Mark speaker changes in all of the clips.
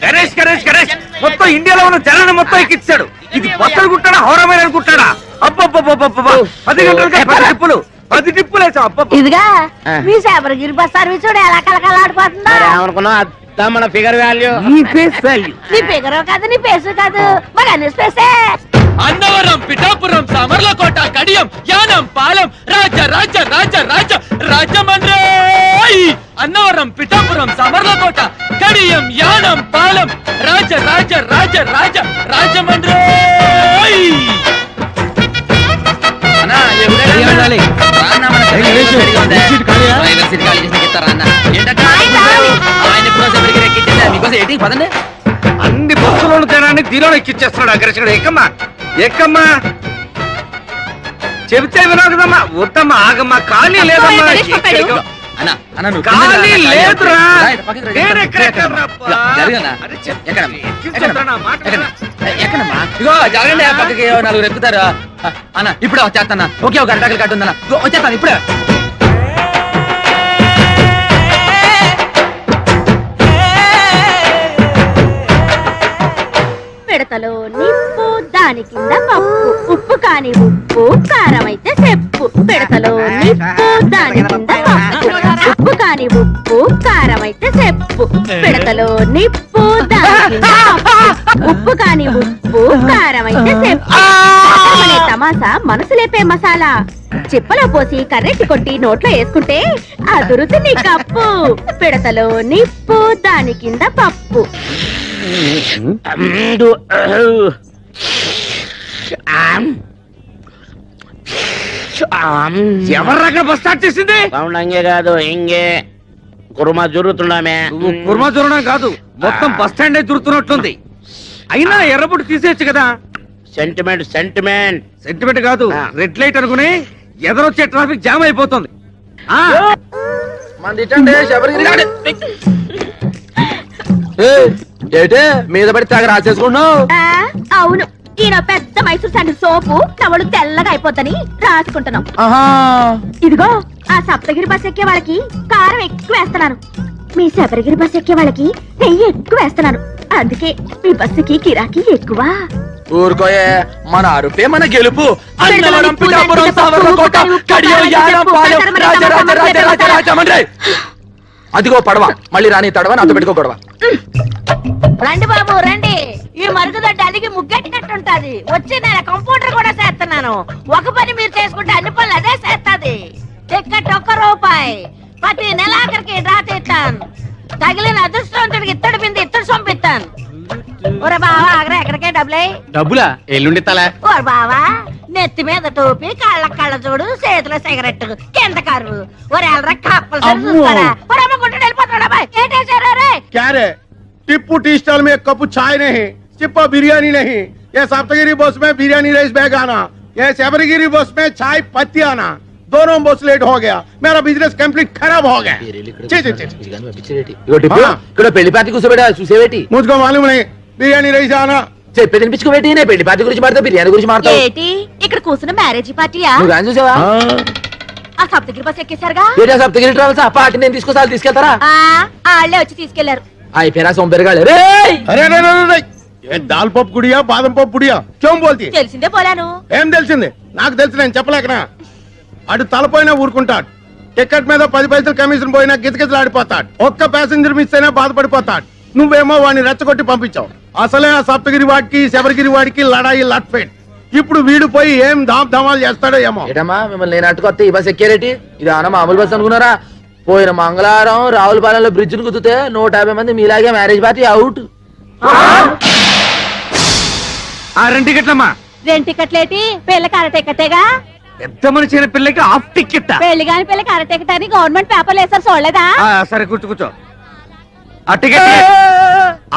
Speaker 1: గణేష్ గణేష్ గణేష్ మొత్తం ఇండియాలో ఉన్న జనాన్ని మొత్తం ఎక్కించాడు. ఇది బస్సులు కుట్టాడా హౌరామైన అనుకుంటాడా? అబ్బబ్బబ్బబ్బబ్బ 10 గంటలకి 10 టిప్పులు వేసాం.
Speaker 2: ఇదిగా మీ శబరిగిరి బస్ సర్వీస్ ఎలా కలకలాడిపోతుందా?
Speaker 3: మన ఫిగర్ వాల్యూ
Speaker 1: నీ ఫేస్ వాల్యూ.
Speaker 2: నీ ఫిగర్ కాదు నీ ఫేస్ కాదు మరి అన్ని స్పేసే.
Speaker 4: అన్నవరం, పిఠాపురం, సామర్లకోట, కడియం, యానం, పాలెం, రాజ రాజ రాజ రాజ రాజమండ్రి. అన్నవరం, పిఠాపురం, సామర్లకోట, కడియం, యానం, పాలెం, రాజ రాజ రాజ రాజ రాజమండ్రి.
Speaker 1: అన్ని బస్సులను జనాన్ని దీనిలో ఎక్కిచ్చేస్తున్నాడు అగ్రసుడు. ఎక్కమ్మా ఎక్కమ్మా చెబితే వినోదమ్మా. వద్దమ్మా ఆగమ్మా. ఖాళీ లేదమ్మా. ఖాళీ లేదురా.
Speaker 4: ఇగో జరగండి పక్కకి 4 ఎక్కుతారు అన్న. ఇప్పుడే వచ్చేస్తాను. ఒకే ఒక అరటాకులు కట్టుందన్న. వచ్చేస్తాను ఇప్పుడే.
Speaker 2: పిడతలో నిప్పు దాని కింద పప్పు ఉప్పు కాని ఉప్పు కారం అయితే చెప్పు. పిడతలో నిప్పు దాని కింద పప్పు ఉప్పు కాని ఉప్పు కారం అయితే చెప్పు. పిడతలో నిప్పు దాని కింద పప్పు ఉప్పు కాని ఉప్పు కారం అయితే చెప్పు. అనే తమాసా మనసు లేపే మసాలా. చిప్పలో పోసి కర్రెట్టి కొట్టి నోట్లో వేసుకుంటే అదురుతి నీ కప్పు. పిడతలో నిప్పు దాని కింద పప్పు.
Speaker 1: ఎవర్రక్కడ బస్ స్టార్ట్ చేసింది?
Speaker 3: అంగే కాదు ఇంగే కుర్మా జరుగుతున్నామే.
Speaker 1: కుర్మా జరగడం కాదు, మొత్తం బస్ స్టాండ్ జరుగుతున్నట్లుంది. అయినా ఎర్రబొట్టు తీసేయచ్చు కదా.
Speaker 3: సెంటిమెంట్ సెంటిమెంట్
Speaker 1: సెంటిమెంట్ కాదు, రెడ్ లైట్ అనుకుని ఎదరొచ్చే ట్రాఫిక్ జామ్ అయిపోతుంది.
Speaker 4: మీద పడి తెగ రాసేసుకున్నావు.
Speaker 2: అవును, ఈయన పెద్ద మైసూర్ శాండిల్ సోపు నవడు తెల్లగా అయిపోతని రాసుకుంటున్నాం. ఇదిగో ఆ సప్తగిరి బస్ ఎక్కే వాళ్ళకి కారం ఎక్కువ వేస్తున్నాను. మీ శబరిగిరి బస్ ఎక్కే వాళ్ళకి నెయ్యి ఎక్కువ వేస్తున్నాను. అందుకే మీ బస్సుకి కిరాకీ ఎక్కువ.
Speaker 4: ఊరుకోయే, మన అరుపే మన గెలుపు. అన్నవరం, పిఠాపురం, సామర్లకోట, కడియం, యానం, పాలెం, రాజ రాజ రాజ రాజ రాజమండ్రి. అదిగో పడవ, మళ్ళీ రాని తడవ నాతో పెట్టుకో గొడవ.
Speaker 2: రండి బాబు రండి. ఈ మరుగుదొడ్డి అలిగి ముగ్గెట్టినట్టుంటది. వచ్చి నేను కంప్యూటర్ కూడా చేస్తున్నాను. ఒక పని మీరు చేసుకుంటే అన్ని పనులు అదే చేస్తాది. టికెట్ ₹1. ప్రతి నెలాఖరికి డ్రా తీస్తాను. తగిలిన అదృష్టవంతుడికి ఇత్తడి బింది ఇత్తడి సొంపిస్తాను. ఒరే బావా ఆగరా, ఎక్కడికే
Speaker 4: డబ్బులా ఎల్లుండి తలా.
Speaker 2: ఓ బావా, నెత్తి మీద టోపీ, కాళ్ళ కళ్ళ చూడు, చేతిలో సిగరెట్, కింద కరువు. ఒరే ఎల్రా కప్పలు చూస్తారా? ఒరే అమ్ముకుంటూ వెళ్ళిపోతాడా బాయ్? ఏంటేసారా రే?
Speaker 5: क्या रे? टिप्पू टी स्टॉल में 1 कप चाय नहीं, चिप्पा बिरयानी नहीं. ये सप्तगिरी बस में बिरयानी राइस बैग आना, ये शबरीगिरी बस में चाय पत्ती आना. दोनों बस लेट हो गया. मेरा बिजनेस कंप्लीट खराब हो गया.
Speaker 4: ఇక్కడ పెళ్లి పార్టీ కూర్చోబెట్టా చూసేవేటి?
Speaker 5: मुझको मालूम नहीं. बिरयानी राइस आना.
Speaker 4: చెప్పే తినిపించుకోబెట్టి. నేను పెళ్లి పార్టీ గురించి మాట్లాడతా, బిర్యానీ గురించి మాట్లాడతా.
Speaker 2: ఏంటి ఇక్కడ కూర్చున్న మ్యారేజ్ పార్టీయా?
Speaker 4: నువ్వు గాని చూసావా?
Speaker 2: ఆ సప్తగిరి బస్ ఎక్కేశారుగా?
Speaker 4: ఏటా సప్తగిరి ట్రావెల్స్? ఆ పార్టీ నేను తీసుకొస్తా, తీసుకెళ్తారా?
Speaker 2: వాళ్ళే వచ్చి తీసుకెళ్లారు.
Speaker 4: అయిపోయినా సొంపెరగాళ్ళు. రే
Speaker 5: अरे अरे अरे ये दाल पप गुड़िया बादम पप गुड़िया क्यों बोलती?
Speaker 2: తెలిసిందే పోలాను.
Speaker 5: ఏం తెలిసింది? నాకు తెలిసి నేను చెప్పలేకనా. అటు తలపోయినా ఊరుకుంటాడు. టికెట్ మీద 10 పైసలు కమిషన్ పోయినా గిజగిజలాడిపోతాడు. ఒక్క ప్యాసింజర్ మిస్ అయినా బాధపడిపోతాడు. నువ్వేమో వాడిని రెచ్చగొట్టి పంపించావు. అసలే ఆ సప్తగిరి వాడికి శబరిగిరి వాడికి లడాయి లట్ఫెట్. ఇప్పుడు వీడు పోయి ఏం ధామాలు చేస్తాడో ఏమో.
Speaker 4: ఏటమ్మా మిమ్మల్ని నేను అట్టుకొస్తే ఈ బస్ ఎక్కారేటి? ఇది అన్న మామూలు బస్ అనుకున్నారా? పోయిన మంగళవారం రావులపాలెంలో బ్రిడ్జ్ ను కుదితే 150 మంది మీలాగే మ్యారేజ్ పార్టీ అవుట్.
Speaker 1: 2 టికెట్లమ్మా.
Speaker 2: 2 టికెట్లేటి? పెళ్ళకి అర టికెటేగా.
Speaker 1: పెద్ద మనిషి అయిన పిల్లకి హాఫ్ టికెట్.
Speaker 2: పెళ్లి కాని పిల్లకి అర టికెట్ అని గవర్నమెంట్ పేపర్లు వేసారు చూడలేదా?
Speaker 1: సరే కూర్చో కూర్చో. ఆ టికెట్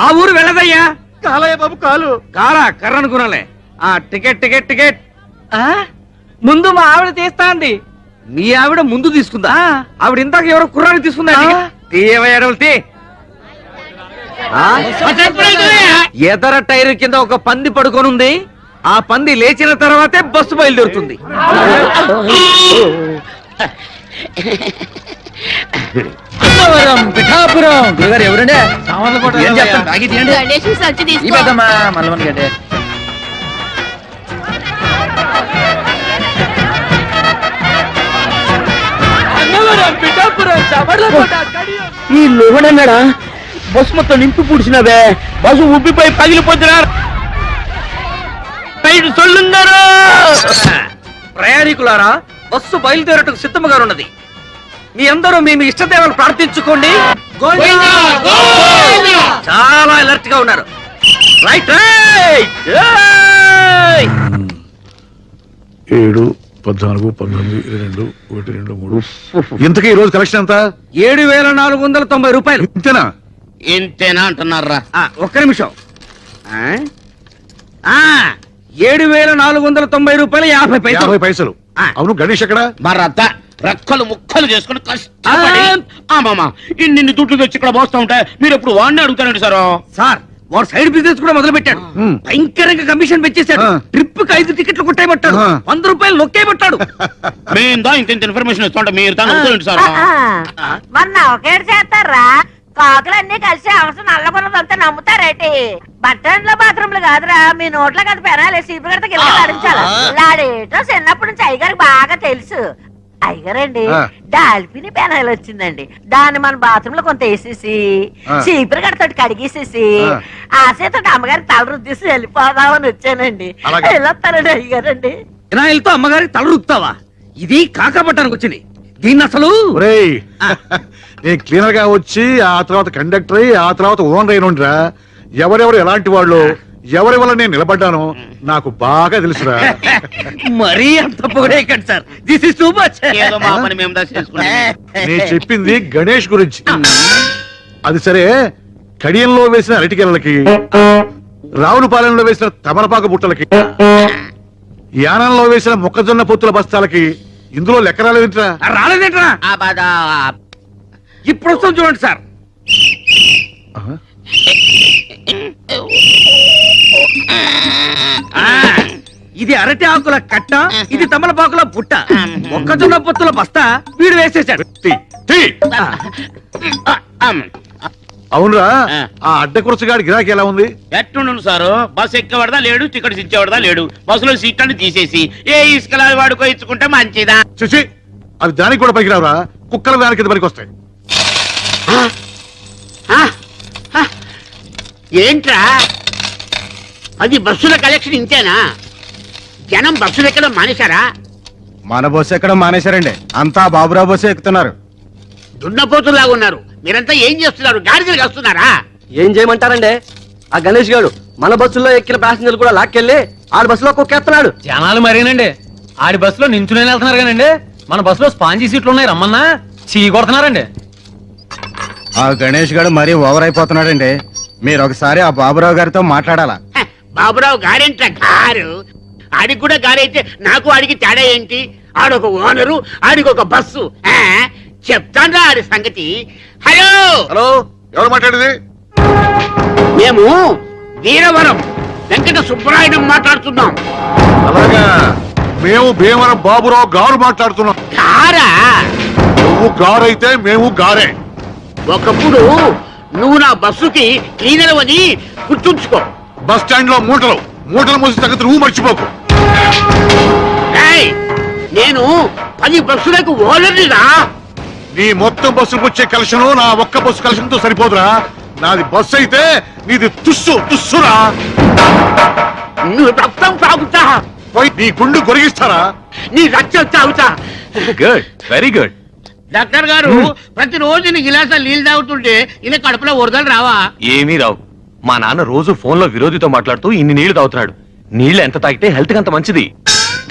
Speaker 1: ఆ ఊరు వెళ్ళదయ్యా.
Speaker 5: కాలయ్య బాబు కాలు.
Speaker 1: కాలా కర్ర అనుకున్నాలే. Ticket ticket ticket.
Speaker 3: ముందు మా ఆవిడ తీస్తా అంది.
Speaker 1: మీ ఆవిడ ముందు తీసుకుందా? ఆవిడ ఇందాక ఎవరో కుర్రాన్ని తీసుకుందా? తీయవయ్యాడవులు. ఎదర టైర్ కింద ఒక పంది పడుకొనుంది. ఆ పంది లేచిన తర్వాతే బస్సు బయలుదేరుతుంది.
Speaker 4: అన్నవరం పిఠాపురం గురుగారు ఎవరండి ఏం చేస్తాను తాగి తీయండి
Speaker 2: గణేష్ సంచి
Speaker 4: ఈ
Speaker 2: తీసుకో
Speaker 4: పెద్దమ్మా మల్లవన్ గడ్డే అన్నవరం పిఠాపురం చమర్లకోట
Speaker 3: ఈ లోహడన్నాడా బస్సు మొత్తం నింపి పూడ్చినవే బస్సు ఉబ్బిపోయి పగిలిపోతున్నారు సొల్లున్నారు
Speaker 1: ప్రయాణికులారా బస్సు బయలుదేరటకు సిద్ధముగా ఉన్నది మీ అందరూ మీ మీ ఇష్టదేవాలను ప్రార్థించుకోండి చాలా అలర్ట్ గా ఉన్నారు రైట్ రైట్
Speaker 6: 7, 14, 19, 22, 1, 2, 3 ఇంతకీ ఈ రోజు కలెక్షన్ ఎంత
Speaker 1: 7,490 రూపాయలు
Speaker 6: ఇంతేనా
Speaker 3: ఇంతేనా అంటున్నారా
Speaker 1: ఒక్క నిమిషం 7,490 రూపాయలు 50 పైసలు
Speaker 6: 50 పైసలు
Speaker 1: ఆ.
Speaker 6: అవును గణేష్ ఎక్కడ
Speaker 3: మరత్త రెక్కలు ముక్కలు చేసుకుని కష్టపడి మామ ఇన్ని దుడ్లు తెచ్చి ఇక్కడ పోస్తా ఉంటే మీరు ఎప్పుడు వాడిని అడుగుతారండి సార్
Speaker 1: సార్ వాడు సైడ్ బిజినెస్ కూడా మొదలు పెట్టాడు
Speaker 6: హ్మ్.
Speaker 1: భయంకరంగా కమిషన్ పెంచేశాడు
Speaker 6: ఆ.
Speaker 1: ట్రిప్ కి 5 టికెట్లు కొట్టేయబట్టాడు
Speaker 6: ఆ.
Speaker 1: 100 రూపాయలు నొక్కేయబట్టాడు
Speaker 3: మేము దా ఇంత ఇన్ఫర్మేషన్ ఇస్తుంటే మీరు దాన్ని అడుగుతారండి సార్
Speaker 7: మరి నవకేడు చేస్తారా కాకులన్నీ కలిసి అవసరం నల్లబున్నదంతా నమ్ముతారేటి బట్టంలో బాత్రూమ్లు కాదురా మీ నోట్లో కదా పెనాలి సీపు గడతకి ఇలా ఆడించాలి లాడేటో చిన్నప్పటి నుంచి అయ్యగారికి బాగా తెలుసు అయ్యగారండి
Speaker 6: ఆ.
Speaker 7: డాల్ఫిని పెనాయిల్ వచ్చిందండి దాన్ని మన బాత్రూమ్ లో కొంత వేసేసి
Speaker 6: ఆ.
Speaker 7: చీపురు గడతోటి కడిగేసేసి
Speaker 6: ఆ.
Speaker 7: ఆసేతో అమ్మగారి తల రుద్దేసి వెళ్ళిపోదామని వచ్చానండి
Speaker 6: అలాగా?
Speaker 7: వెళ్ళొస్తానండి అయ్యగారండి
Speaker 1: వినాయలతో అమ్మగారికి తల రుక్తావా ఇది కాకపట్టానికి వచ్చింది దీన్ని అసలు
Speaker 6: ఒరేయ్ నేను క్లీనర్ గా వచ్చి ఆ తర్వాత కండక్టర్ అయ్యి ఆ తర్వాత ఓనర్ అయినరా ఎవరెవరు ఎలాంటి వాళ్ళు ఎవరి వల్ల నేను నిలబడ్డానో నాకు బాగా తెలుసురా
Speaker 1: మరీ అంత పొగడేయకండి sir this is too much
Speaker 3: ఏదో మా పని మేము దా చేసుకుంటాం
Speaker 6: నేను చెప్పింది గణేష్ గురించి అది సరే కడియంలో వేసిన అరటికెలకి రావులపాలెంలో వేసిన తమలపాకు బుట్టలకి యానంలో వేసిన మొక్కజొన్న పొత్తుల బస్తాలకి ఇందులో లెక్క రాలేదంటరా
Speaker 1: రాలేదేంట్రా ఇప్పుడు వస్తాం చూడండి సార్ ఇది అరటి ఆకుల కట్ట ఇది తమలపాకుల పుట్ట మొక్కజొన్న పొత్తుల బస్తా వీడు వేసేసాడు
Speaker 6: తీ, తీ. అవునరా ఆ అడ్డకురసగాడి గిరాకీ ఎలా ఉంది
Speaker 3: ఎట్టుండు సారు బస్ ఎక్కేవాడదా లేడు టికెట్స్ ఇచ్చేవాడదా లేడు బస్సులో సీట్ అని తీసేసి ఏ ఇసుకలా వాడుకో ఇచ్చుకుంటే మంచిదా
Speaker 6: చూసి అవి దానికి కూడా పనికిరావురా కుక్కల దాని కింద పనికి వస్తాయి
Speaker 3: ఏంట్రా అది బస్సుల కలెక్షన్ ఇంతేనా జనం బస్సులు ఎక్కడం మానేశారా
Speaker 5: మన బస్సు ఎక్కడ మానేశారండి అంతా బాబురావు బస్సు ఎక్కుతున్నారు
Speaker 3: దున్నపోతులాగా ఉన్నారు మీరంతా ఏం చేస్తున్నారు గాడిదలు వస్తున్నారా
Speaker 8: ఏం చేయమంటారండి ఆ గణేష్ గారు మన బస్సులో ఎక్కిన ప్యాసింజర్లు కూడా లాక్కెళ్ళి ఆడి బస్సులో కుక్కేస్తున్నాడు.
Speaker 9: జనాలు మరేనండి ఆడి బస్సులో నించునే వెళ్తున్నారు కానండి మన బస్సులో స్పాంజీ సీట్లు ఉన్నాయి రమ్మన్నా చీ కొడుతున్నారండి.
Speaker 5: ఆ గణేష్ గారు మరీ ఓవర్ అయిపోతున్నాడండి మీరు ఒకసారి ఆ బాబురావు గారితో మాట్లాడాలా
Speaker 3: హ, బాబురావు గారేంట్రా గారు ఆడికి కూడా గారైతే నాకు ఆడికి తేడా ఏంటి ఆడొక ఓనరు ఆడికి ఒక బస్సు చెప్తాన్రా ఆడి సంగతి. హలో
Speaker 6: హలో ఎవరు మాట్లాడేది
Speaker 3: మేము వీరవరం వెంకట సుబ్బరాయుడు మాట్లాడుతున్నాం.
Speaker 6: అలాగా మేము భీమవరం బాబురావు గారు మాట్లాడుతున్నాం
Speaker 3: గారా
Speaker 6: నువ్వు గారైతే మేము గారే
Speaker 3: ఒకప్పుడు నువ్వు నా బస్సుకి క్లీనర్ అని గుర్తుంచుకో.
Speaker 6: బస్ స్టాండ్ లో మూటలు మోసి తగ్గదు నువ్వు మర్చిపోకు
Speaker 3: ఏయ్, నేను 10 బస్సులకు ఓనర్నిరా.
Speaker 6: నీ మొత్తం బస్సులకు వచ్చే కలెక్షన్ నా ఒక్క బస్సు కలెక్షన్ తో సరిపోదురా నాది బస్సు అయితే నీది తుస్సురా
Speaker 3: నువ్వు రక్తం తాగుతా
Speaker 6: పోయి నీ గుండు కొరిగిస్తారా
Speaker 3: నీ రక్తం తాగుతా.
Speaker 6: గుడ్ వెరీ గుడ్
Speaker 3: డాక్టర్ గారు ప్రతిరోజు నీ గిలాస నీళ్ళు తాగుతుంటే ఇలా కడుపులో వరదలు రావా?
Speaker 10: ఏమీ రావు. మా నాన్న రోజు ఫోన్ లో విరోధితో మాట్లాడుతూ ఇన్ని నీళ్లు తాగుతున్నాడు. నీళ్లు ఎంత తాగితే హెల్త్ కి అంత మంచిది.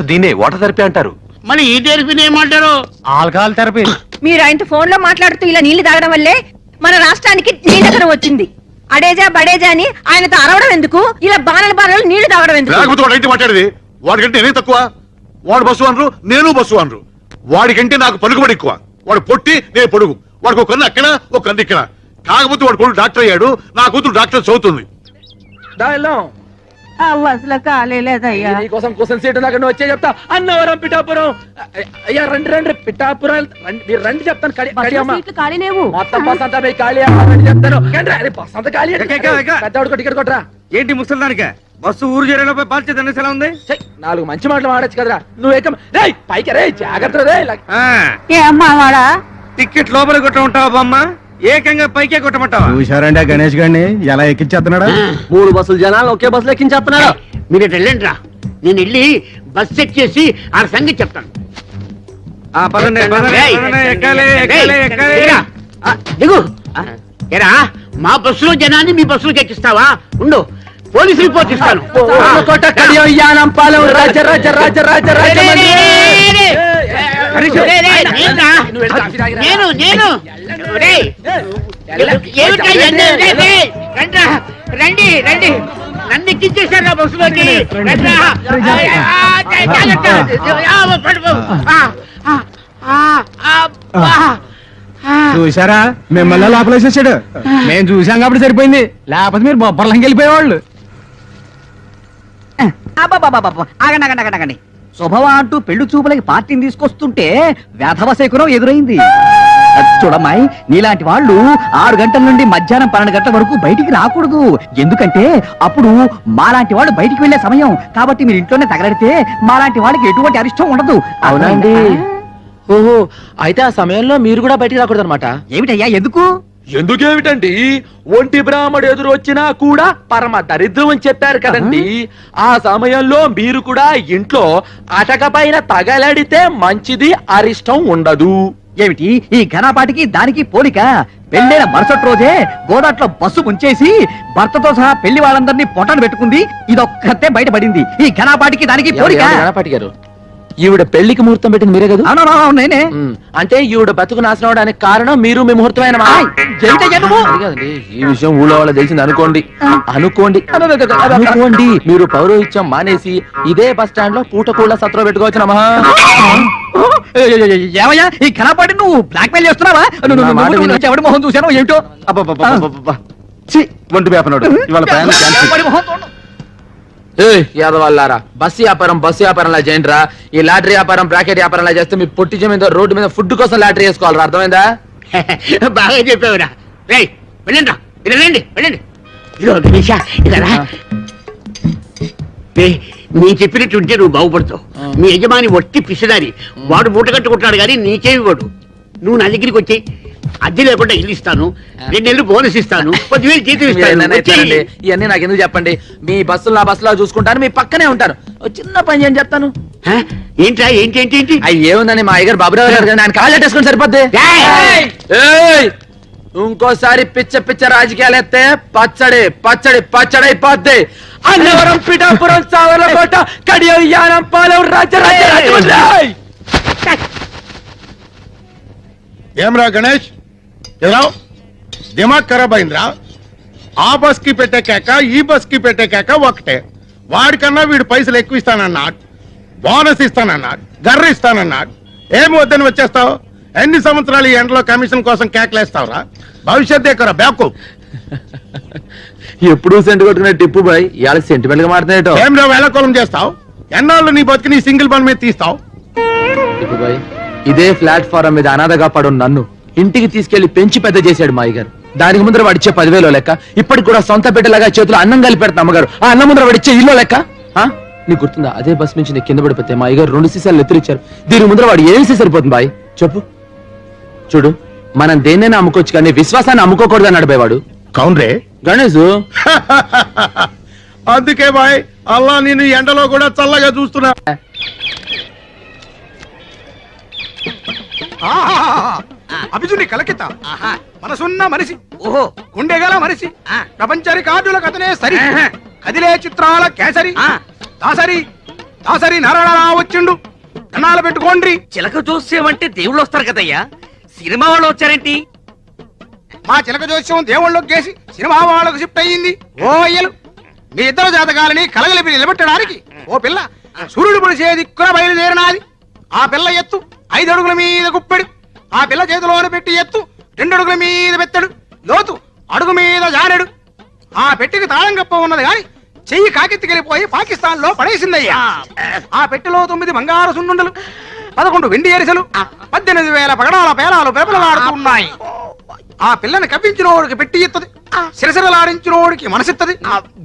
Speaker 10: దీన్నే వాటర్ థెరపీ అంటారు.
Speaker 3: మరి ఈ తెరిపిని ఏమంటారు?
Speaker 9: Alcohol therapy.
Speaker 11: మీరు ఆయనతో ఫోన్ లో మాట్లాడుతూ ఇలా నీళ్లు తాగడం వల్లే మన రాష్ట్రానికి నీళ్ళకరం వచ్చింది. అడేజా బడేజా అని ఆయనతో అరవడం ఎందుకు? ఇలా బాణలు నీళ్లు తాగడం ఎందుకు?
Speaker 6: లేకపోతే వాడు ఏంటి మాట్లాడేది వాడికంటే నేనే తక్కువ వాడు బస్సు అనరు నేను బస్సు అనరు వాడికంటే నాకు పలుకుబడి ఎక్కువ వాడు పొట్టి నేను పొడుగు వాడికి ఒక కన్ను అక్కడ ఒక కన్ను ఇక్కడ కాకపోతే వాడు కొడుకు డాక్టర్ అయ్యాడు నా కూతురు డాక్టర్ చదువుతుంది
Speaker 7: ఆ బస్సులో ఖాళీ లేదయ్యా.
Speaker 4: నీకోసం కోసం సీటు నాకు నువ్వు వచ్చే చెప్తా. అన్నవరం పిఠాపురం. అయ్యా రండి రండి పిఠాపురం రండి, మీరు రండి చెప్తాను.
Speaker 2: ఖాళీనేవు.
Speaker 4: మొత్తం బస్ అంతా మీ ఖాళీ రండి చెప్తాను. రండి, బస్ అంతా ఖాళీ. పెద్దవాడికి టికెట్ కొట్టరా.
Speaker 1: ఏంటి ముసలిదానిక బస్సు ఊరు చేరేలోపై బాధ్యత ఎలా ఉంది?
Speaker 4: ఛై, 4 మంచి మాటలు మాడచ్చు కదరా. నువ్వు రేయ్ పైకి రే, జాగ్రత్త రే.
Speaker 7: ఏమ్మా వాడా
Speaker 1: టికెట్ లోపల కొట్టమంటావా బామ్మ? ఏకంగా పైకే కొట్టమంటావా?
Speaker 5: చూశారండి గణేష్ గారిని ఎలా ఎక్కించేస్తున్నాడా?
Speaker 8: 3 బస్సులు జనాలు ఒకే బస్సులో ఎక్కించేస్తున్నాడు.
Speaker 3: మీరు ఇటు వెళ్ళండి రా, నేను వెళ్ళి బస్ చెక్ చేసి ఆ సంగతి చెప్తాను.
Speaker 1: పదండి పదండి,
Speaker 3: రేయ్,
Speaker 1: పదండి, ఎక్కాలి
Speaker 3: రేయ్,
Speaker 1: ఎక్కాలి ఎక్కాలి.
Speaker 3: దిగురా. దిగు. ఏరా మా బస్సులో జనాన్ని మీ బస్సులోకి ఎక్కిస్తావా? ఉండు, పోలీసు రిపోర్ట్ ఇస్తాను.
Speaker 4: కోట కడియం యానం పాలెం రాజ రాజ రాజ రాజ రాజ మందిరం.
Speaker 3: నేను రేయ్, ఏమిటా ఇవన్నీ? రేయ్, రండ్రా, రండి రండి, నన్ను ఎక్కించేశారు నా బస్సులోకి. రండ్రా.
Speaker 5: చూసారా మిమ్మల్ని లోపలేసేసాడు. మేము చూసాం కాబట్టి సరిపోయింది, లేకపోతే మీరు బొబ్బర్లంకి వెళ్ళిపోయేవాళ్ళు.
Speaker 8: ఆగండి శుభవా అంటూ పెళ్లి చూపులకి పార్టీని తీసుకొస్తుంటే వేధవ శకునం ఎదురైంది. చూడమ్మాయి, నీలాంటి వాళ్ళు 6 గంటల నుండి మధ్యాహ్నం 12 గంటల వరకు బయటికి రాకూడదు. ఎందుకంటే అప్పుడు మాలాంటి వాళ్ళు బయటికి వెళ్లే సమయం. కాబట్టి మీరు ఇంట్లోనే తగలడితే మాలాంటి వాళ్ళకి ఎటువంటి అరిష్టం ఉండదు.
Speaker 4: అవునా అండి? ఓహో, అయితే ఆ సమయంలో మీరు కూడా బయటికి రాకూడదు అనమాట.
Speaker 8: ఏమిటయ్యా ఎందుకు?
Speaker 4: ఎందుకేమిటండి, ఒంటి బ్రాహ్మడు ఎదురు వచ్చినా కూడా పరమ దరిద్రం అని చెప్పారు కదండి. ఆ సమయంలో మీరు కూడా ఇంట్లో అటక పైన తగలడితే మంచిది, అరిష్టం ఉండదు.
Speaker 8: ఏమిటి ఈ ఘనపాటికి దానికి పోలిక? పెళ్ళైన మరుసటి రోజే గోదాట్లో బస్సు ముంచేసి భర్తతో సహా పెళ్లి వాళ్ళందరినీ పొట్టను పెట్టుకుంది. ఇదొక్కతే బయటపడింది. ఈ ఘనపాటికి దానికి పోలిక?
Speaker 4: గణపతి గారు, ఈవిడ పెళ్లికి ముహూర్తం పెట్టింది మీరే కదా?
Speaker 8: అవునవును నేనే.
Speaker 4: అంటే ఈవిడ బతుకు నాశనం అవడానికి కారణం మీరు, మీ ముహూర్తమైన ఈ విషయం ఊళ్ళో వాళ్ళ తెలిసింది అనుకోండి. అనుకోండి మీరు పౌరోహిత్యం మానేసి ఇదే బస్ స్టాండ్ లో పూటకూళ్ళ సత్రం పెట్టుకోవచ్చు. నమః.
Speaker 8: ఏమయ్యా ఈ ఘనపాటి నువ్వు బ్లాక్ మెయిల్ చేస్తున్నావా? ఎవడి మొహం చూశాను ఏమిటో.
Speaker 5: ఒంటి వేపనాడు ఇవాళ ప్రయాణం క్యాన్సిల్.
Speaker 4: యాదవాళ్ళారా, బస్సు వ్యాపారంలా చేయండి రా. ఈ లాటరీ వ్యాపారం, బ్రాకెట్ వ్యాపారంలా చేస్తే మీ పొట్టి మీద రోడ్డు మీద ఫుడ్ కోసం లాటరీ వేసుకోవాలరా. అర్థమైందా?
Speaker 3: బాగా చెప్పావురా. రేయ్ వెళ్ళండి రా, వెళ్ళండి వెళ్ళండి. ఇదిగో గణేష, ఇలా నీ చెప్పినట్టుంటే నువ్వు బాగుపడతావు. మీ యజమాని ఒట్టి పిసిదారి, వాడు మూట కట్టుకుంటాడు కానీ నీకేమి వాడు. నువ్వు నా దగ్గరికి వచ్చి అద్దె లేకుండా ఇల్లు ఇస్తాను, 2 నెలలు బోనస్ ఇస్తాను, 10,000 జీతం ఇస్తాను.
Speaker 4: ఇవన్నీ నాకు ఎందుకు చెప్పండి. మీ బస్సులు నా బస్సులో చూసుకుంటాను, మీ పక్కనే ఉంటాను. చిన్న పని చేయని చెప్తాను.
Speaker 3: ఏంట్రా? ఏంటి ఏంటి ఏంటి?
Speaker 4: ఏముందని మా అయ్యగారు బాబురావు గారు ఆయన కాళ్ళు పెట్టేసుకుని సరిపోద్ది. ఇంకోసారి పిచ్చ రాజకీయాలు ఎత్తే పచ్చడి పచ్చడి పచ్చడి అయిపోద్ది. అన్నవరం పిఠాపురం సావర్లకోట కడియం యానం పాలెం రాజరాజ.
Speaker 5: ఏమరా గణేష్, ఎలా దిమాగ్ ఖరాబ్ అయిందిరా? ఆ బస్ కి పెట్టే కేక, ఈ బస్ కి పెట్టే కేక ఒకటే. వాడికన్నా వీడు పైసలు ఎక్కువ ఇస్తానన్నాడు, బోనస్ ఇస్తానన్నాడు, గర్ర ఇస్తానన్నాడు. ఏమి వద్దని వచ్చేస్తావు? ఎన్ని సంవత్సరాలు ఈ ఎండలో కమిషన్ కోసం కేకలేస్తావురా? భవిష్యత్ ఎక్కరా బ్యాకు.
Speaker 4: ఎప్పుడు సెంటు కొట్టుకునే టిప్పు బాయ్ ఇవాళ సెంటిమెంట్ గా మారుతున్నాయట.
Speaker 5: ఏం రా వేళకోళం చేస్తావు? ఎన్నాళ్ళు నీ బతికి నీ సింగిల్ బండ్ మీద తీస్తావు?
Speaker 4: టిప్పు బాయ్, ఇదే ప్లాట్ఫారం మీద అనాథగా పడు నన్ను ఇంటికి తీసుకెళ్లి పెంచి పెద్ద చేశాడు మా అయ్యగారు. దానికి ముందర వాడిచ్చే 10,000 లెక్క, ఇప్పటికి కూడా సొంత బిడ్డలాగా చేతులు అన్నం కలిపి పెడతా అమ్మగారు. ఆ అన్నం ముందర వాడిచ్చే ఇల్లు లెక్క. నీకు గుర్తుందా? అదే బస్ నుంచి నీకు కింద పడిపోతే మా అయ్యగారు 2 సీసాలు ఎత్తురిచ్చారు. దీని ముందర వాడు ఏం సీసాలు సరిపోతుంది బాయ్ చెప్పు. చూడు, మనం దేన్నైనా అమ్ముకోవచ్చు కానీ విశ్వాసాన్ని అమ్ముకోకూడదు అన్నాడు బాయ్ వాడు.
Speaker 5: కౌన్రే
Speaker 4: గణేష్.
Speaker 5: అందుకే బాయ్ అల్లా నేను ఎండలో కూడా చల్లగా చూస్తున్నా.
Speaker 12: అభిజుని కలకిత మనసున్న మనిషి, ఓహో గుండెగల మనిషి, ప్రపంచ రికార్డులకు అతనే సరి, కదిలే చిత్రాల కేసరి, దాసరి దాసరి నారాయణ వచ్చిండు. కన్నాలు పెట్టుకోండి.
Speaker 1: చిలక చూసేవంటే దేవుళ్ళు వస్తారు కదయ్యా, సినిమా వాళ్ళు వచ్చారేంటి?
Speaker 12: మా చిలక జోస్యం దేవుళ్ళకి గేసి సినిమా వాళ్ళకు షిఫ్ట్ అయ్యింది. ఓ అయ్యలు, మీ ఇద్దరు జాతకాలని కలగలిపి నిలబెట్టడానికి ఓ పిల్ల సూర్యుడు పొడిచే దిక్కున బయలుదేరినాది. ఆ పిల్ల ఎత్తు 5 అడుగుల మీద గుప్పెడు, ఆ పిల్ల చేతిలోన పెట్టి ఎత్తు 2 అడుగుల మీద పెత్తడు, లోతు అడుగు మీద జానెడు. ఆ పెట్టికి తాళం కప్ప ఉన్నది గాని చెయ్యి కాకెత్తికెళ్ళిపోయి పాకిస్తాన్ లో పడేసిందయ్యా. ఆ పెట్టెలో 9 బంగారు సున్నుండలు, 11 వెండి ఎరిసెలు, 18,000 పగడాల పేలాలు పెరపలలాడుతున్నాయి. ఆ పిల్లని కప్పించినోడికి పెట్టి ఇత్తది, సిరసిరలాడించినోడికి మనసిత్తది,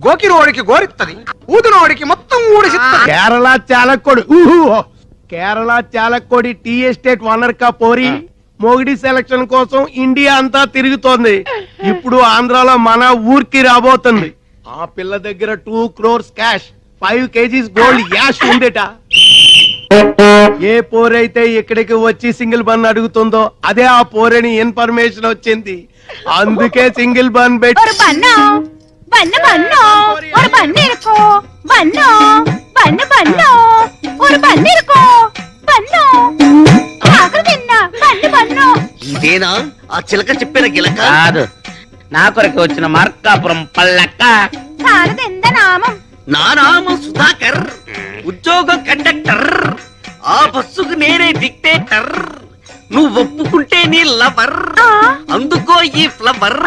Speaker 12: గోకినోడికి గోరిత్తది, ఊదినోడికి మొత్తం ఊడిసిత్తది.
Speaker 5: Kerala Chalakudy Kerala Chalakudy tea estate owner కా పోరి మొగిడి సెలక్షన్ కోసం ఇండియా అంతా తిరుగుతోంది. ఇప్పుడు ఆంధ్రాలో మన ఊరికి రాబోతుంది. ఆ పిల్ల దగ్గర 2 crores క్యాష్, 5 kgs గోల్డ్ యాష్ ఉందేట. ఏ పోరైతే ఇక్కడికి వచ్చి సింగిల్ బన్ అడుగుతుందో అదే ఆ పోరని ఇన్ఫర్మేషన్ వచ్చింది. అందుకే సింగిల్ బన్
Speaker 11: ஒரு
Speaker 5: పెట్టి
Speaker 11: பண்ணோ பண்ணு பண்ணோ ஒரு பண்ணு இருக்கும் பண்ணோ பண்ணு பண்ணோ ஒரு பண்ணு இருக்கும் பண்ணோ ఆకలి తిన్నా பண்ணு பண்ணோ.
Speaker 3: ఇదేనా ఆ చిలక చెప్పిన గిలక?
Speaker 8: కాదు, నా కొరకు వచ్చిన మార్కాపురం పల్లక్క.
Speaker 11: కాలది ఎంత నామం?
Speaker 3: నా నామం సుధాకర్, ఉద్యోగం కండక్టర్, ఆ బస్సుకు నేనే డిక్టేటర్. నువ్వు ఒప్పుకుంటే నీ లవర్, అందుకో ఈ ఫ్లవర్.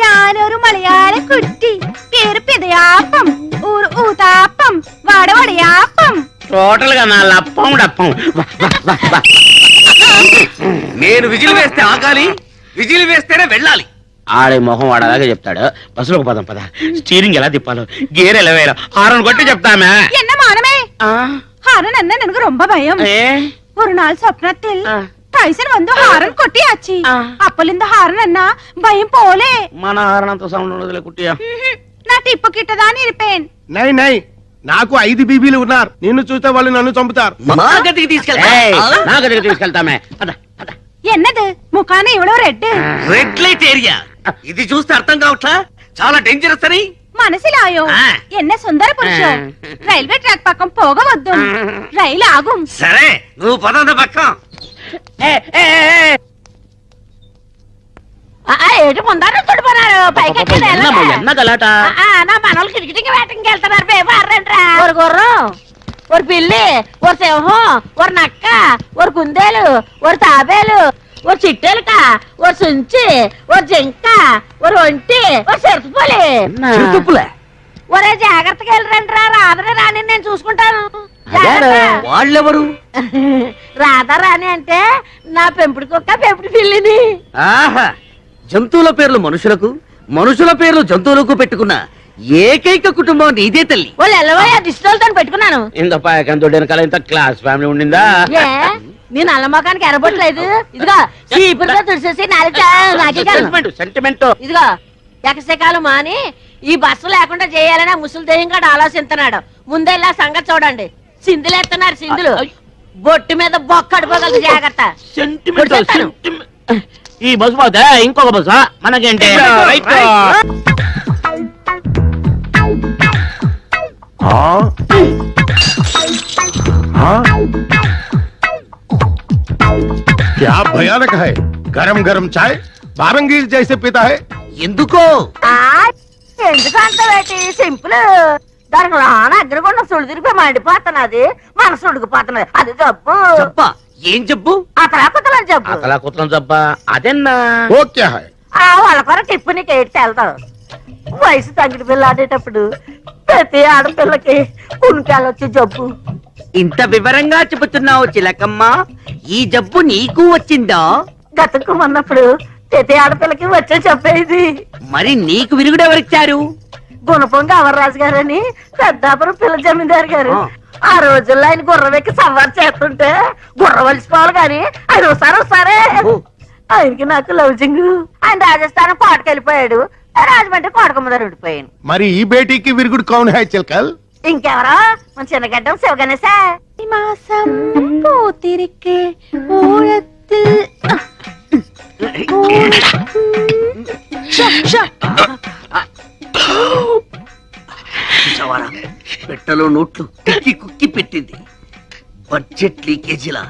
Speaker 11: ഞാനൊരു മലയാള കുട്ടി, പേര് പിതയാപ്പം, ഊർ ഊതാപ്പം, വടവടയാപ്പം.
Speaker 8: టోటల్ గా నా లప్పం డప్పం.
Speaker 3: నేను విజిల్ వేస్తే ఆగాలి, విజిల్ వేస్తేనే వెళ్ళాలి.
Speaker 8: ఆడే మొహం వాడలాగా చెప్తాడు. బస్సులోకి పదం పద. స్టీరింగ్ ఎలా తిప్పాలో, గేర్ ఎలా వేయాలో హారన్ కొట్టి చెప్తామే.
Speaker 11: என்ன மானமே, ஹாரன் என்ன எனக்கு ரொம்ப பயம். ஒரு நாள் சொப்னத்தில் டைசன் வந்து హారన్ కొట్టియాచి. అప్పలింద హారన్ అన్న భయం పోలే.
Speaker 8: మన హారన్ అంత సౌండ్ ఉండదులే కుట్టియా.
Speaker 11: నా టిప్పు కిట్టదాని ఇరిపేన్.
Speaker 5: నై నై, నాకు 5 బీబీలు ఉన్నారు. నిన్ను చూస్తే వాళ్ళు నన్ను చంపుతారు.
Speaker 3: మా గదికి తీసుకెళ్తా.
Speaker 8: నా గదికి తీసుకెళ్తామే. పద పద.
Speaker 11: ఎన్నది ముఖాన ఇవ్వడో రెడ్.
Speaker 3: Red light area. ఇది చూస్తే అర్థం కావట్లా, చాలా డేంజరస్ అని.
Speaker 11: మనసిలాయో ఎన్న సుందర పురుషం. రైల్వే ట్రాక్ పక్కం పోగవద్దు, రైలు ఆగుం.
Speaker 3: సరే నువ్వు పదంద పక్కం.
Speaker 7: ఏటి ముందర తుడిపోనారు పైకి
Speaker 8: ఎన్న గలాట.
Speaker 7: నా మనోళ్ళు కిటికీకి వేటకి వెళ్తున్నారు. పేపర్రంట్రా. ఒక గుర్రం, ఒక పిల్లి, ఒక సింహం, ఒక నక్క, ఒక కుందేలు, ఒక తాబేలు, ఒక చిట్టెలుక, ఒక సుంచి, ఒక జింక, ఒక ఒంటి, ఒక చెరుపులి.
Speaker 8: చిరుతుప్పులే.
Speaker 7: ఒరే జాగ్రత్తగా వెళ్ళరంట్రా. రాధని రాని నేను చూసుకుంటాను.
Speaker 3: వాళ్ళెవరు?
Speaker 7: రాధా రాని అంటే నా పెంపుడు కుక్క, పెంపుడు పిల్లిని.
Speaker 3: ఆహా, జంతువుల పేర్లు మనుషులకు, మనుషుల పేర్లు జంతువులకు పెట్టుకున్న ఏకైక కుటుంబం నీదే తల్లి.
Speaker 7: వాళ్ళు ఎల్లవయ్యా దిష్టితో పెట్టుకున్నాను.
Speaker 8: ఇంత పాయకంతో వెనకాల ఇంత క్లాస్ ఫ్యామిలీ ఉండిందా?
Speaker 7: ఏ నీ నల్ల మొఖానికి ఎరబొట్టలేదు. ఇదిగో చీపురుగా తుడిసేసి నాకే
Speaker 8: సెంటిమెంట్.
Speaker 7: ఇదిగో ఎకసెకాలు మాని ఈ బస్సు లేకుండా చేయాలని ముసలి దెయ్యంగా ఆలోచిస్తున్నాడు. ముందెల్లా సంగతి చూడండి. సింధులు ఎత్తున్నారు, సింధులు. బొట్టు మీద బొక్క అడిపోగలదు. జాగ్రత్త.
Speaker 8: ఈ బస్సు పోతే ఇంకొక బస్సు మనకేంటి?
Speaker 5: क्या भयानक है. गरम गरम चाय बारंगीर जैसे पीता है.
Speaker 3: ఎందుకో
Speaker 7: ఎందుకు అంత పెట్టి సింపుల్. దానికి రాన అగ్రకుండా సుడు తిరిగి మండిపోతున్నది, మనసు ఉడికిపోతున్నది. అది జబ్బు.
Speaker 3: చెప్పా ఏం జబ్బు?
Speaker 7: అతలాకుతలని జబ్బు.
Speaker 8: అలా కుత్రం జబ్బా అదెన్నా.
Speaker 5: वो क्या है.
Speaker 7: ఆ వాళ్ళ కొర టిప్పు నీకు ఏడ్చి వెళ్తావు. వయసు తగ్గిన పిల్ల ఆడేటప్పుడు ప్రతి ఆడపిల్లకి ఉనికాలొచ్చి జబ్బు.
Speaker 3: ఇంత వివరంగా చెబుతున్నావు చిలకమ్మ. ఈ జబ్బు నీకు వచ్చిందా?
Speaker 7: గతుక్కుమన్నప్పుడు ప్రతి ఆడపిల్లకి వచ్చే చెప్పేది.
Speaker 3: మరి నీకు విరుగుడెవరిచ్చారు?
Speaker 7: గుణపొంగ అవర్రాజు గారని పెద్దాపురం పిల్ల జమీందారు గారు. ఆ రోజుల్లో ఆయన గుర్రం ఎక్కి సవారు చేస్తుంటే గుర్రం వలిసిపోవాలి గాని ఆయన వస్తారే. ఆయనకి నాకు లవ్జింగ్. ఆయన రాజస్థానం పాటకెళ్ళిపోయాడు. రాజమండ్రి కోటకొమ్మదారు ఉండిపోయాను.
Speaker 5: మరి ఈ బేటీకి విరుగుడు కౌన్ హై చిల్కల్.
Speaker 7: ఇంకెవరో మన చిన్నగడ్డం శివగణేశా.
Speaker 11: మాసం పూతిరికే ఓడத்தில்
Speaker 3: చూసావారా? పెట్టెలో నోట్లు కుక్కి కుక్కి పెట్టింది. బడ్జెట్ లీకేజీలా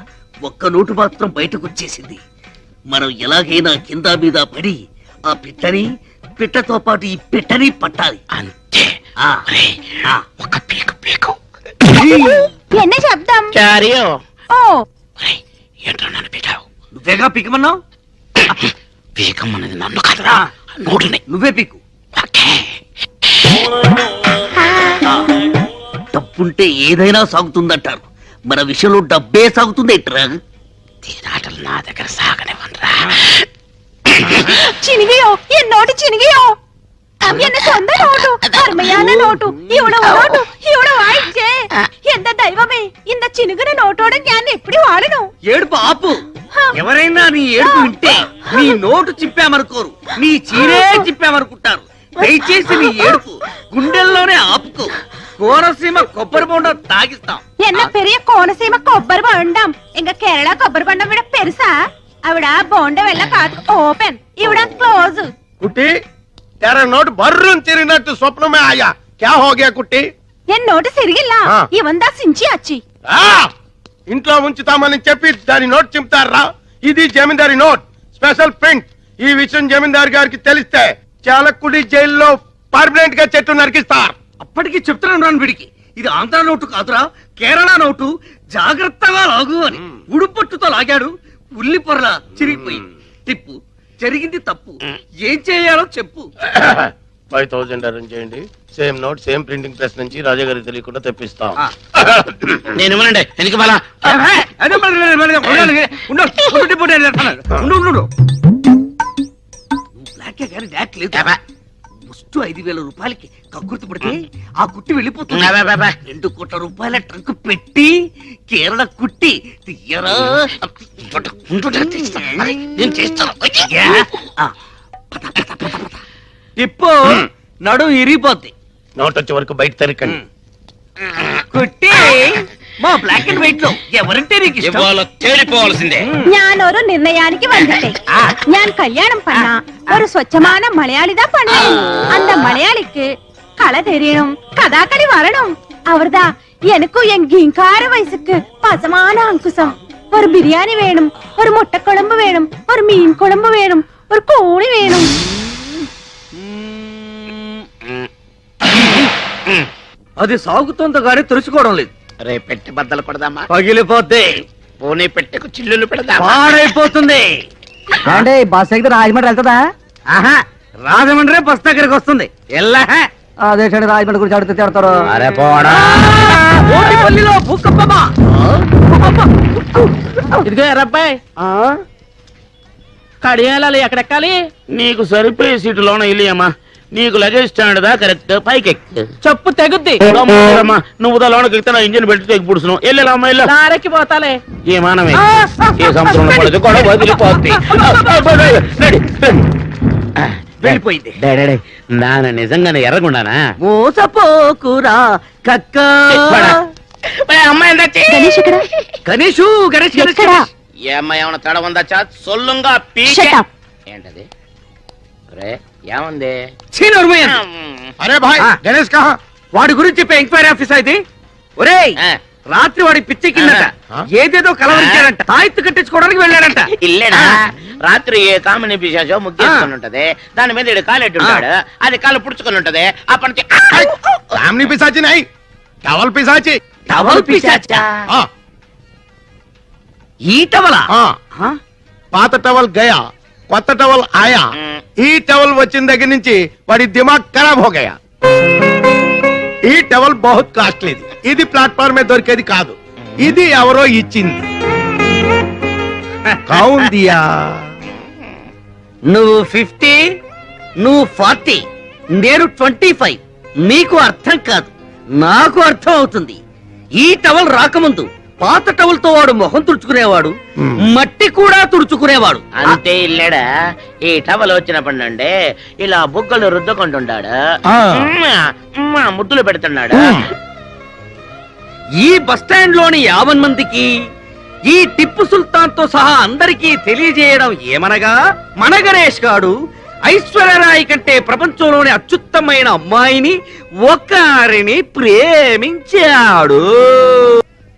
Speaker 3: ఒక్క నోటు మాత్రం బయటకు వచ్చేసింది. మనం ఎలాగైనా కింద మీద పడి ఆ పిట్టతో పాటు ఈ పెట్టని పట్టాలి. అంతే. ఒక పీకు పీకు.
Speaker 11: என்ன శబ్దం?
Speaker 8: చారియో.
Speaker 11: ఓ
Speaker 8: ఏంట్రా నన్ను పీకావు?
Speaker 3: నువ్వేగా పీకమన్నావు.
Speaker 8: పీకమ్మన్నది నన్ను కాదురా, నోటుని.
Speaker 3: నువ్వే పీకు.
Speaker 8: ఓకే.
Speaker 3: డబ్బుంటే ఏదైనా సాగుతుందంటారు, మన విషయంలో డబ్బే సాగుతుంది ఏంట్రా? తీరాటలు నా దగ్గర సాగనివ్వనరా.
Speaker 11: చినిగియో എന്നോട് ചിനികിയോ എന്നെ സ്വന്തം നോട്ടു അർമ്മയാന നോട്ടു ഇവിടെ നോട്ടു ഇവിടെ വായിച്ചേ എന്താ ദൈവമേ ఇంత చినుగున నోటోడ ഞാൻ ఎప్పుడు వాడను.
Speaker 3: ఏడుపు ఆపు. ఎవరైనా నీ ఏడుపు వింటే నీ నోటు చిప్పామనుకోరు, నీ చీరే చిప్పామనుకుంటారు. దయచేసి నీ ఏడుపు గుండెల్లోనే ఆపుకో. కోనసీమ కొబ్బరి బొండం తాగిస్తాం.
Speaker 11: என்ன பெரிய கோணசீம కొబ్బరి బొండం ఇంకా కేరళ కొబ్బరి బొండం విడ పెరుసా అవిడ బొండం వెళ్ళ కాదు ఓపెన్ ఇవిడ క్లోజ్.
Speaker 5: కుట్టి तेरा नोट बर्रन తిరిగినట్టు స్వప్నమే ఆయా క్యా హో గయా కుట్టి?
Speaker 11: ఎన్ నోటు సిరిగిల్ల ఇవందా సించి అచ్చి
Speaker 5: ఇంట్లో ఉంచుతామని చెప్పి దాని నోట్ చింపుతారా? ఇది జమీందారి నోట్, స్పెషల్ ప్రింట్. ఈ విషయం జమీందార్ గారికి తెలిస్తే చాలకుడి జైల్లో పర్మనెంట్ గా చెట్టు నరికిస్తారు.
Speaker 3: అప్పటికి చెప్తున్నాను రాను వీడికి, ఇది ఆంధ్ర నోటు కాదురా, కేరళ నోటు. జాగ్రత్తగా లాగు అని ఉడుపట్టుతో లాగాడు. ఉల్లి పొరల చిరిగిపోయింది. టిప్పు జరిగింది తప్పు, ఏం చేయాలో చెప్పు.
Speaker 5: 5000 అరేంజ్ చేయండి. Same note same printing press నుంచి రాజా గారికి తెలియకుండా తెప్పిస్తాం.
Speaker 3: నేను ఇవ్వనండి, ఎందుకు మళ్ళా? ముస్టు 5000 రూపాయలకి కక్కుర్తి పడితే ఆ కుట్టి వెళ్ళిపోతుంది. 2 కోట్ల రూపాయల ట్రంక్ పెట్టి కేరళ కుట్టి తీయరా. నేను చేస్తాను. టిప్పు నడు ఇరిగిపోద్ది.
Speaker 5: నోట్ వచ్చే వరకు బయట తెరకండి.
Speaker 3: కుట్టి మా బ్లాక్ అండ్ వైట్ లో ఎవరంటే నీకు ఇష్టం? తేలిపోవాల్సిందే.
Speaker 11: ഞാനൊരു നിർണയാനിക്ക് വന്നിട്ടേ ഞാൻ കല്യാണം பண்ண ഒരു സ്വച്ഛமான മലയാളിതാ പണിയും. அந்த மலையாளிக்கு கலை தெரியணும், கதாகளி வரணும். அவர்தா எனக்கும் என் கீங்கார வயசுக்கு பசமான அங்குசம். ஒரு பிரியாணி வேணும், ஒரு முட்டைக்குழம்பு வேணும், ஒரு மீன் குழம்பு வேணும், ஒரு கோழி வேணும்.
Speaker 3: అది సాగుతుందో గానీ తెలుసుకోవడం లేదు.
Speaker 8: రే పెట్టి బద్దలు కొడదామా?
Speaker 3: పగిలిపోద్ది.
Speaker 8: పోనీ పెట్టెకు చిల్లులు పెడదామా?
Speaker 3: పాడైపోతుంది.
Speaker 8: అంటే బస్ ఎక్కితే రాజమండ్రి వెళ్తుందా?
Speaker 3: ఆహా, రాజమండ్రి బస్ దగ్గరికి వస్తుంది. ఎల్లా
Speaker 8: అదే రాజమండ్రి గురించి అడిగితే తిడతారు.
Speaker 3: అరే పోడా. ఓటిపల్లిలో భూకంపమా?
Speaker 8: ఇదిగో ఎర్రబ్బాయి, కడియాలి ఎక్కడెక్కాలి?
Speaker 3: నీకు సరిపోయే సీటులోన ఇల్లియమ్మా. నీకు లగేజ్ స్టాండ్ దా కరెక్ట్. పైకి ఎక్కు.
Speaker 8: చెప్పు తెగుద్ది.
Speaker 3: నువ్వు లోనకి ఎక్కితే నా ఇంజిన్ పెట్టి తెగి పుడుస్తున్నావు. వెళ్ళామా వెళ్ళా.
Speaker 8: నారెక్కి పోతాలే.
Speaker 3: ఏ మానమే ఏ సంవత్సరంలో పడదు గొడవ వదిలిపోద్ది. వెళ్ళిపోయింది. నాన్న నిజంగానే ఎర్రగుండానా? మోసపోకురా కక్క. అమ్మాయి
Speaker 11: గణేష్ ఇక్కడ.
Speaker 3: గణేషు గణేష్
Speaker 11: ఎక్కడ?
Speaker 3: ఏ అమ్మాయి ఏమన్నా తడ ఉందా? చా సొల్లుంగా
Speaker 11: Shut up.
Speaker 3: ఏంటది? రే ఏముంది?
Speaker 5: అరే భాయ్ గణేష్ కహా?
Speaker 1: వాడి గురించి చెప్పే ఎంక్వైరీ ఆఫీస్ అయితే ఒరేయ్ రాత్రి వాడి పిచ్చి కిందట ఏదేదో కలవరించాడంట. తాయెత్తు కట్టించుకోవడానికి వెళ్ళాడంట.
Speaker 3: ఇల్లేనా? రాత్రి ఏ కామిని పిశాచో ముగ్గేసుకుని ఉంటది. దాని మీద ఈడు కాలెట్టి ఉంటాడు. అది కాలు పుడుచుకుని ఉంటది. అప్పటి
Speaker 5: సామ్ని పిశాచి నై, టవల్ పిశాచి.
Speaker 3: టవల్ పిశాచా? ఈ టవలా?
Speaker 5: పాత టవల్ గయా, కొత్త టవల్ ఆయా. ఈ టవల్ వచ్చిన దగ్గర నుంచి వాడి దిమాగ్ ఖరాబ్ హో గయా. ఈ టవల్ బహుత్ కాస్ట్లీది. ఇది ప్లాట్ఫామ్ మీద దొరికేది కాదు. ఇది ఎవరో ఇచ్చింది. కౌన్ దియా?
Speaker 3: నువ్వు 50, నువ్వు 40, నేను 25. నీకు అర్థం కాదు, నాకు అర్థం అవుతుంది. ఈ టవల్ రాకముందు పాత టవల్ తో వాడు మొహం తుడుచుకునేవాడు, మట్టి కూడా తుడుచుకునేవాడు. అంతే ఇల్లేడా? ఈ టవల్ వచ్చినప్పటి నుండి ఇలా బుగ్గలు రుద్దుకుంటున్నాడు, ముద్దులు పెడుతున్నాడు. ఈ బస్ స్టాండ్ లోని 50 మందికి ఈ టిప్పు సుల్తాన్ తో సహా అందరికీ తెలియజేయడం ఏమనగా, మన గణేష్ గాడు ఐశ్వర్యరాయ్ కంటే ప్రపంచంలోని అత్యుత్తమైన అమ్మాయిని ఒకరిని ప్రేమించాడు.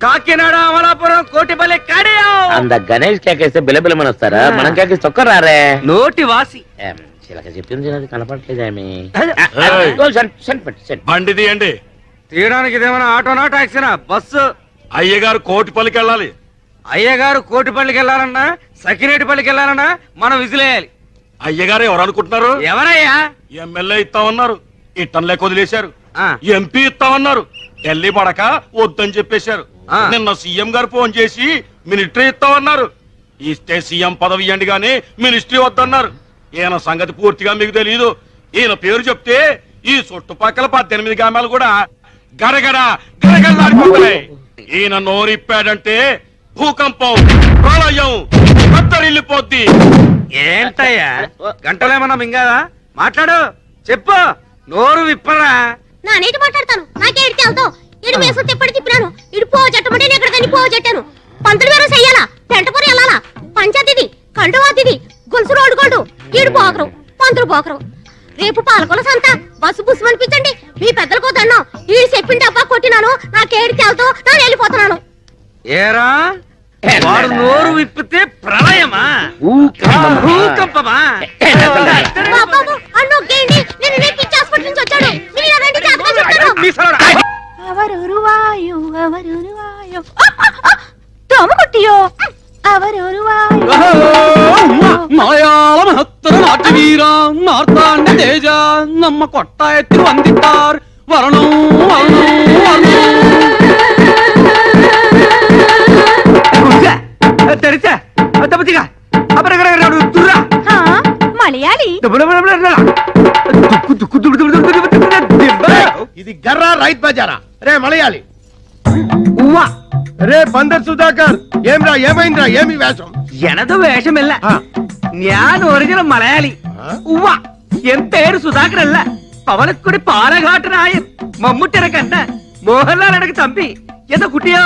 Speaker 3: కాకినాడ, అమలాపురం, కోటిపల్లి, కడియం. అంద గణేష్ కేకేస్తే బిలబిలమని వస్తారా? మనం కేకేస్తే ఒక్కరారే. నోటి వాసి చిలక చెప్పింది కనపడలేదేమి.
Speaker 6: బండి తీయండి.
Speaker 1: తీయడానికి ఇదేమైనా ఆటోనా టాక్సీనా? బస్సు.
Speaker 6: అయ్యగారు కోటిపల్లికి వెళ్ళాలి.
Speaker 1: అయ్యగారు కోటిపల్లికి వెళ్ళాలన్నా సకినేటిపల్లికి వెళ్ళాలన్నా మనం విజిలేయాలి.
Speaker 6: అయ్యగారు ఎవరు అనుకుంటున్నారు?
Speaker 1: ఎవరయ్యా?
Speaker 6: ఎమ్మెల్యే ఇస్తామన్నారు.
Speaker 12: ఇట్టంలే వదిలేశారు.
Speaker 1: ఆ.
Speaker 12: ఎంపీ ఇస్తామన్నారు, ఢిల్లీ పడక వద్దని చెప్పేశారు.
Speaker 1: ఆ.
Speaker 12: నిన్న సీఎం గారు ఫోన్ చేసి మినిస్ట్రీ ఇస్తామన్నారు. ఇస్తే సీఎం పదవి ఇవ్వండి గానీ మినిస్ట్రీ వద్దన్నారు. ఈయన సంగతి పూర్తిగా మీకు తెలియదు. ఈయన పేరు చెప్తే ఈ చుట్టుపక్కల 18 గ్రామాలు కూడా గడగడ గడగడలాడిపోతున్నాయి. ఈయన నోరిప్పాడంటే భూకంపం, ప్రళయం, కత్తరిల్లిపోద్ది.
Speaker 1: ఏంటయ్యా గంటలేమన్నా మింగాదా? మాట్లాడు, చెప్పు, నోరు విప్పరా.
Speaker 2: నా నీటి మాట్లాడతాను, నాకేడితే వెళ్తావు. ఇడు వేసు తిప్పటి తిప్పినాను, ఇడు పో చెట్టమంటే నేను ఎక్కడికని పో చెట్టాను. పంతులు వేరే చెయ్యాలా, పెంటపూరి వెళ్ళాలా, పంచాయతీది, కండువాతిది, గొలుసు రోడ్డు కొడు, ఈడు పోకరు, పంతులు పోకరు. రేపు పాలకొల సంత, బస్సు బుస్సు అనిపించండి. మీ పెద్దలకు దండం, ఈడు చెప్పింటే అబ్బా కొట్టినాను, నాకేడితే వెళ్తావు, నేను వెళ్ళిపోతున్నాను.
Speaker 1: ఏరా వాడు నోరు విప్పితే ప్రళయమా, భూకంపమా?
Speaker 2: బాబు అన్నొక్కేయండి, నేను రేపు పిచ్చి హాస్పిటల్ నుంచి వచ్చాడు. మీరు ఇలా రండి, జాగ్రత్తగా చెప్తాను.
Speaker 11: అవరురువాయు అవరురువాయు తోమకుట్టియో అవరురువాయు
Speaker 8: മലയാള മഹത്തര നാട്ടുവീര മാർത്താണ്ഡ തേജ നമ്മ കൊട്ടായത്തിൽ വന്നിട്ടാർ വരണോ വരണോ വരണോ
Speaker 1: తెరిచా తప్పతిగా దుర్రా
Speaker 11: హా మలయాళీ
Speaker 5: ఇది గర్రా రైత్ బజారా రే మలయాళి. రే బందర్ సుధాకర్, ఏమ్రా ఏమైందిరా, ఏమి వేషం?
Speaker 1: ఎనదు వేషమిల్ల,
Speaker 5: ఆ.
Speaker 1: ഞാൻ ഒറിജിനൽ മലയാളി. ഉവ്വ എൻ പേര് സുധാകരല്ല, പവനക്കുടി പാലഘാട്ടനായൻ, മമ്മൂട്ടിയുടെ കണ്ട, മോഹൻലാൽ അടക്ക് തമ്പി. എന്താ കുട്ടിയോ,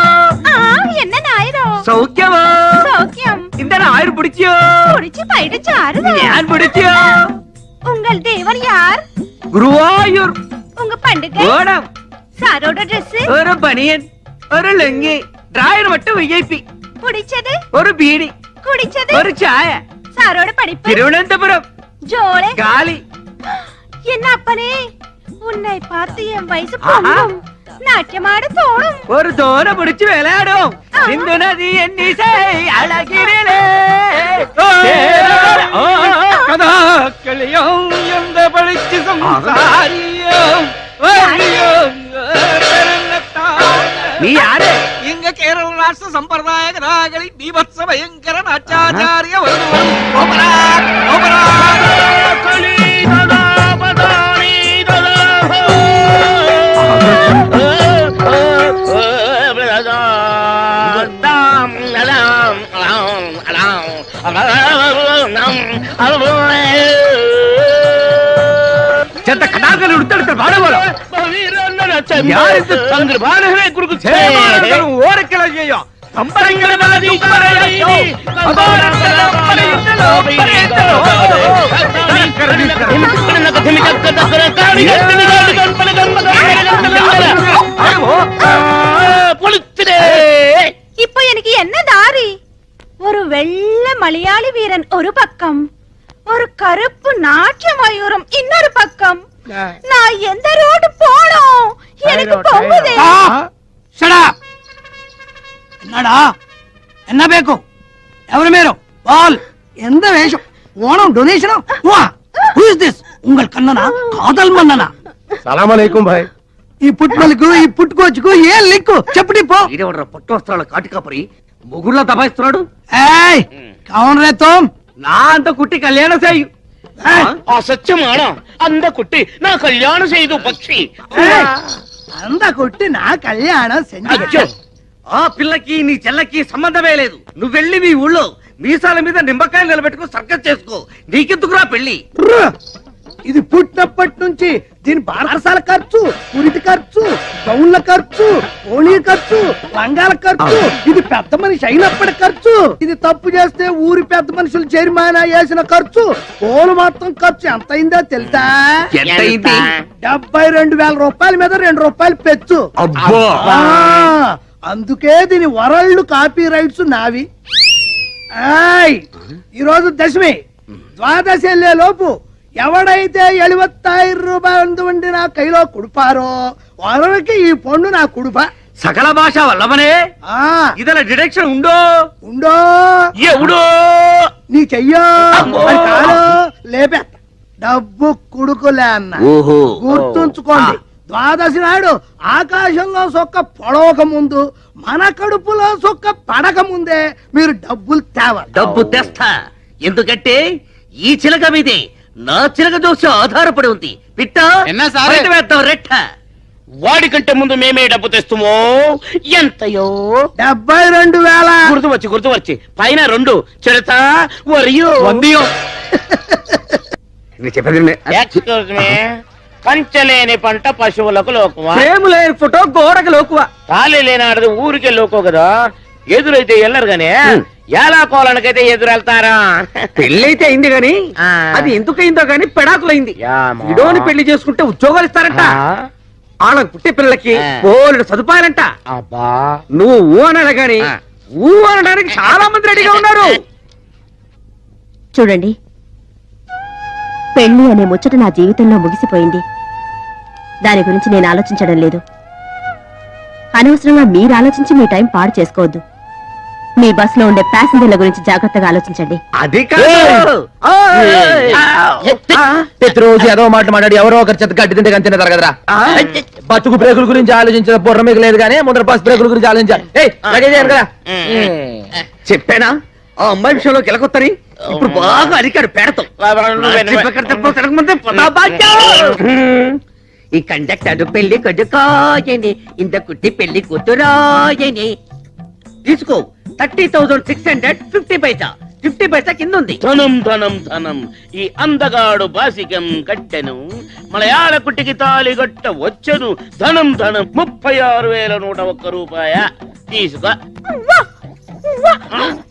Speaker 11: என்ன நாயரோ
Speaker 1: സൗഖ്യമോ?
Speaker 11: சௌக்கியம்
Speaker 1: இந்த ஆயிரம் பிடிச்சிയോ?
Speaker 11: குடிச்சு பயிடு சாருதோ.
Speaker 1: ഞാൻ പിടിച്ചിയോ?
Speaker 11: உங்கள் தேவன் யார்?
Speaker 1: ഗുരുവായൂർ
Speaker 11: உங்க பண்டிகை
Speaker 1: ഓണം,
Speaker 11: சாரோட Dress
Speaker 1: ഒരു ബനിയൻ, ഒരു ലുങ്കി, ഡ്രായർ மட்டும் വിഐപി,
Speaker 11: பிடிச்சது
Speaker 1: ഒരു ബീഡി,
Speaker 11: குடிச்சது
Speaker 1: ഒരു ചായ.
Speaker 11: சாரோட படிப்பு
Speaker 1: തിരുവനന്തപുരം
Speaker 11: ஜோளே.
Speaker 1: കാലി.
Speaker 11: என்ன அப்பனே, உன்னை பார்த்து என் வயசு பொங்கும், நாட்டியமாட தோணும்.
Speaker 1: ഒരു തോര പിടിച്ച് വിളയാടും സിന്ധു നദി എന്നീസേ അഴകിരിലേ കഥാക്കളിയോ എന്ത് പഠിച്ച് സംസാരിയോ. നീ ആര്?
Speaker 8: ഇങ്ങ കേരള രാഷ്ട്ര സമ്പ്രദായ കഥാകളി ബീഭത്സ ഭയങ്കര നാട്യാചാര്യ
Speaker 1: ചെത്ത കഥാകൾ എടുത്തെടുത്ത പാടുപോലോ ഓരക്കല ചെയ്യോ
Speaker 11: இப்போ எனக்கு என்ன தாரி? ஒரு வெள்ளை மலையாளி வீரன் ஒரு பக்கம், ஒரு கருப்பு நாட்டிய மயூரம் இன்னொரு பக்கம். நான் எந்த ரோடு போனோம்? எனக்கு பொங்குதே.
Speaker 8: என்னடா என்ன ಬೇಕು ఎవరు మీరు బాల్ ఎంత వేషం Onam donation who is this ఉంగల్ కన్ననా కాదల్ మన్ననా
Speaker 5: సలాం అలైకుం భాయ్.
Speaker 8: ఈ పుట్మలకు ఈ పుట్టుకోచుకు ఏ లింకు చెప్పడి పో
Speaker 1: ఈడెవడ్రా పట్టు వస్త్రాల కాటికాపరి ముగుళ్ళ దబాయిస్తున్నాడు.
Speaker 8: ఏయ్ కౌన్ రే తుమ్
Speaker 1: నా అంత కుట్టి కళ్యాణ సేయు.
Speaker 3: అసత్యమానా అంద కుట్టి నా కళ్యాణం చేయదు పక్షి.
Speaker 8: అంద కొట్టి నా కళ్యాణం
Speaker 3: అచ్చో
Speaker 1: ఆ పిల్లకి నీ చెల్లకి సంబంధమే లేదు. నువ్వు వెళ్ళి మీ ఊళ్ళో మీసాల మీద నిమ్మకాయలు నిలబెట్టుకో సర్కస్ చేసుకో. నీకెందుకురా పెళ్లి?
Speaker 8: ఇది పుట్టినప్పటి నుంచి దీని బారసాల ఖర్చు, పురిటి ఖర్చు, గౌన్ల ఖర్చు, ఓణీ ఖర్చు, లంగాల ఖర్చు, ఇది పెద్ద మనిషి అయినప్పటి ఖర్చు. ఇది తప్పు చేస్తే ఊరి పెద్ద మనుషులు జరిమానా వేసిన ఖర్చు. పోలు మొత్తం ఖర్చు ఎంత అయిందో తెలుసా?
Speaker 1: ఎంతైంది?
Speaker 8: 72,000 రూపాయల మీద 2 రూపాయలు పెచ్చు. ఆ, అందుకే దీని వరల్డ్ కాపీ రైట్స్ నావి. ఈ రోజు దశమి, ద్వాదశి వెళ్ళే లోపు ఎవడైతే 75 రూపాయలు ఉండి నా కైలో కుడిపారో వరలకి ఈ పండు నా కుడుప.
Speaker 1: సకల భాష వల్లవనే ఇదల డిడక్షన్ ఉండో
Speaker 8: ఉండో
Speaker 1: ఎవడో
Speaker 8: నీ చెయ్యో
Speaker 1: అమ్మో.
Speaker 8: మరి కాలో లేపే.
Speaker 12: డబ్బు కుడుకులే అన్న
Speaker 3: ఓహో
Speaker 12: గుర్తుంచుకోండి. ద్వాదశి నాడు ఆకాశంలో సొక్క పొడవక ముందు మన కడుపులో సొక్క పడక ముందే మీరు డబ్బులు తేవాలి.
Speaker 3: డబ్బు తెస్తా. ఎందుకంటే ఈ చిలక మీదే నా చిలక దోషం ఆధారపడి ఉంది. పిట్ట బయట వేద్దాం రెట్ట. వాడికంటే ముందు మేమే డబ్బు తెస్తామో. ఎంతయో
Speaker 12: 72,000.
Speaker 3: గుర్తువచ్చి పైన 2 చెడతా వరియో పంచలేని పంట పశువులకు లోకువా,
Speaker 1: ప్రేమ లేని ఫోటో గోడకు లోకువా,
Speaker 3: తాళి లేనాడదు ఊరికే లోకో కదా. ఎదురైతే వెళ్ళరు గాని ఎలా కోలనికైతే ఎదురెళ్తారా.
Speaker 1: పెళ్ళైతే అయింది గాని అది ఎందుకయిందో గాని పెడాకులైంది. విడోని పెళ్లి చేసుకుంటే ఉద్యోగాలు ఇస్తారంట. వాళ్ళకి పుట్టే పిల్లలకి బోలెడు సదుపాయాలంట. నువ్వు ఊ అనాలి గాని ఊ అనడానికి చాలా మంది రెడీగా ఉన్నారు.
Speaker 2: చూడండి, పెళ్లి అనే ముచ్చట నా జీవితంలో ముగిసిపోయింది. దాని గురించి నేను ఆలోచించడం లేదు. అనవసరంగా మీరు ఆలోచించి మీ టైం పాడు చేసుకోవద్దు. మీ బస్ లో ఉండే ప్యాసింజర్ల గురించి జాగ్రత్తగా ఆలోచించండి.
Speaker 1: అది కాదు.
Speaker 4: ప్రతిరోజు ఏదో మాట మాట్లాడి ఎవరో ఒకరి చెత్త గడ్డి తింటే కానీ తినదారు కదరా. బతుకు బ్రేకుల గురించి ఆలోచించిన బుర్ర మీకు లేదు కానీ ముందర బస్ బ్రేకుల గురించి ఆలోచించాలి కదా.
Speaker 1: చెప్పానా ఆ అమ్మాయి విషయంలో కెలకొత్తని ఇప్పుడు బాగా అడిగాడు పేడతో. ఈ కండక్టర్ పెళ్లి కొడుకాయని ఇంత కుట్టి పెళ్లి కూతురాయని తీసుకో 30,650 పైసా. 50 పైసా కింద ఉంది.
Speaker 3: ధనం ధనం ధనం ఈ అందగాడు బాసికం కట్టెను మలయాళ కుట్టికి తాళి గట్ట వచ్చెను. ధనం ధనం 36,101 రూపాయ తీసుకో.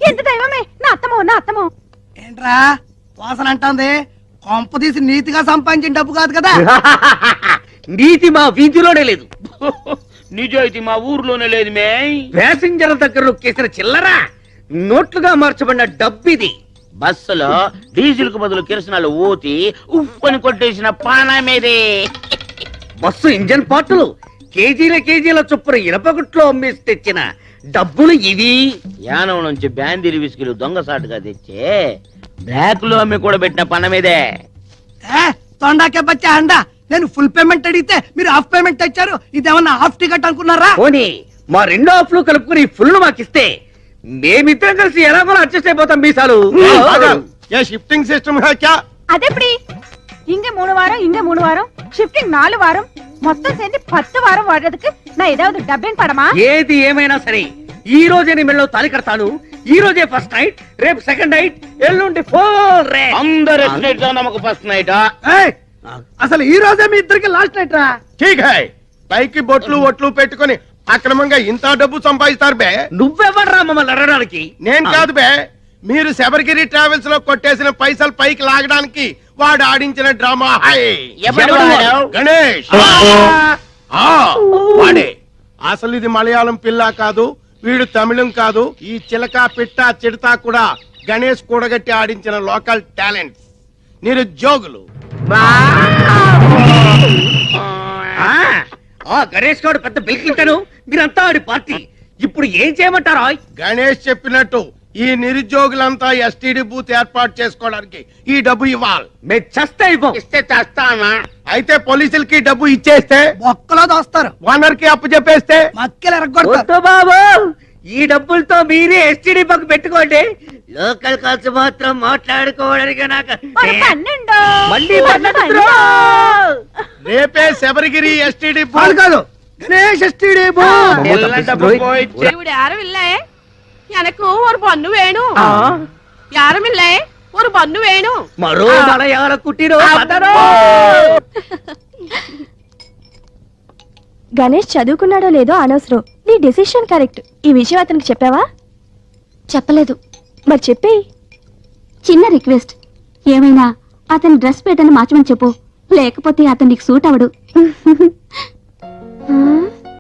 Speaker 11: ఎంత దైవమే, నా అత్తమో.
Speaker 12: ఏంట్రా వాసన అంటుంది? కొంప తీసి నీతిగా సంపాదించిన డబ్బు కాదు కదా.
Speaker 1: నీతి మా వీధిలోనే లేదు,
Speaker 3: నిజాయితీ మా ఊర్లోనే లేదు. మే
Speaker 1: ప్యాసింజర్ దగ్గర నొక్కేసిన చిల్లరా నోట్లుగా మార్చబడిన డబ్బిది.
Speaker 3: బస్సులో డీజిల్ కు బదులు కిరసనాలు ఊతి ఉప్పని కొట్టేసిన పానమేదే.
Speaker 1: బస్సు ఇంజన్ పార్టులు కేజీల చొప్పున ఇనపగుట్లో అమ్మేసి తెచ్చిన డబ్బులు ఇవి.
Speaker 3: యానం నుంచి బ్యాందీలు విసుకులు దొంగసాటుగా తెచ్చే బ్లాక్ లో అమ్మి కూడా పెట్టిన పనమేదే.
Speaker 12: తొండాకే బచ్చా అండా. నేను ఫుల్ పేమెంట్ అడిగితే మీరు హాఫ్ పేమెంట్ ఇచ్చారు. ఇదేమన్నా హాఫ్ టికెట్ అనుకున్నారా?
Speaker 1: పోనీ మా 2 హాఫ్లు కలుపుకుని ఫుల్ మాకిస్తే మేమిద్దరం కలిసి ఎలాగోలా అడ్జస్ట్ అయిపోతాం. మీసాలు
Speaker 5: షిఫ్టింగ్ సిస్టమ్
Speaker 11: అదెప్పటి? ఇంగే 3 వారం షిఫ్టింగ్ 4 వారం మొత్తం சேர்ந்து 10 వారం వాడేందుకు నా ఏதாவது డబ్బేం పడమా?
Speaker 1: ఏది ఏమైనా సరే ఈ రోజే నీ మెళ్ళలో తాళి కడతాను. ఈ రోజే ఫస్ట్ నైట్, రేపు సెకండ్ నైట్, ఎల్లుండి 4
Speaker 3: అందరూ నమ్మకు ఫస్ట్ నైట్.
Speaker 12: అసలు ఈ రోజే మీ ఇద్దరికి లాస్ట్ నైట్ రా.
Speaker 5: ठीक है పైకి బొట్లు ఒట్లు పెట్టుకొని అక్రమంగా ఇంత డబ్బు సంపాదిస్తారు బే.
Speaker 1: నువ్వెవడ్రా మమ్మల్ని అడగడానికి?
Speaker 5: నేను కాదు బే, మీరు శబరిగిరి ట్రావెల్స్ లో కొట్టేసిన పైసలు పైకి లాగడానికి వాడు ఆడించిన డ్రామా. గణేష్ వాడే. అసలు ఇది మలయాళం పిల్ల కాదు, వీడు తమిళం కాదు. ఈ చిలక పిట్ట చిడతా కూడా గణేష్ కూడగట్టి ఆడించిన లోకల్ టాలెంట్స్, నిరుద్యోగులు.
Speaker 1: గణేష్ గారు పెద్ద బిల్కింటాను, మీరంతా ఆడి పార్టీ. ఇప్పుడు ఏం చేయమంటారా?
Speaker 5: గణేష్ చెప్పినట్టు ఈ నిరుద్యోగులంతా ఎస్టీడీ బూత్ ఏర్పాటు చేసుకోవడానికి ఈ డబ్బు ఇవ్వాలి.
Speaker 1: మేము చస్తే ఇవ్వం.
Speaker 3: ఇస్తే చేస్తానా?
Speaker 5: అయితే పోలీసులకి డబ్బు ఇచ్చేస్తే
Speaker 12: ఒక్కలో దోస్తారు.
Speaker 5: ఓనర్ కి అప్పు చెప్పేస్తే
Speaker 12: మక్కలు ఎరగొడతారు.
Speaker 1: వద్దు బాబు, ఈ డబ్బులతో మీరే ఎస్టీడీ బక్ పెట్టుకోండి. లోకల్ ఖర్చు మాత్రం మాట్లాడుకోవడానికి నాకు మళ్ళీ 12.
Speaker 5: రేపే శబరిగిరి ఎస్టీడీ
Speaker 12: వాళ్ళు కాదు, గణేష్ ఎస్టీడీ బూత్.
Speaker 7: ഇവിടെ ആരുമില്ലേ? എനക്ക് ഒരു പൊന്നു വേണു. ആരുമില്ലേ? ഒരു പൊന്നു വേണു.
Speaker 1: మరో మలయాళ కుట్టిరో
Speaker 2: గణేష్ చదువుకున్నాడో లేదో అనవసరం. నీ డెసిషన్ కరెక్ట్. ఈ విషయం అతనికి చెప్పావా? చెప్పలేదు. మరి చెప్పేయి. చిన్న రిక్వెస్ట్, ఏమైనా అతని డ్రెస్ పేటర్న్ మార్చమని చెప్పు, లేకపోతే అతనికి సూట్ అవడు.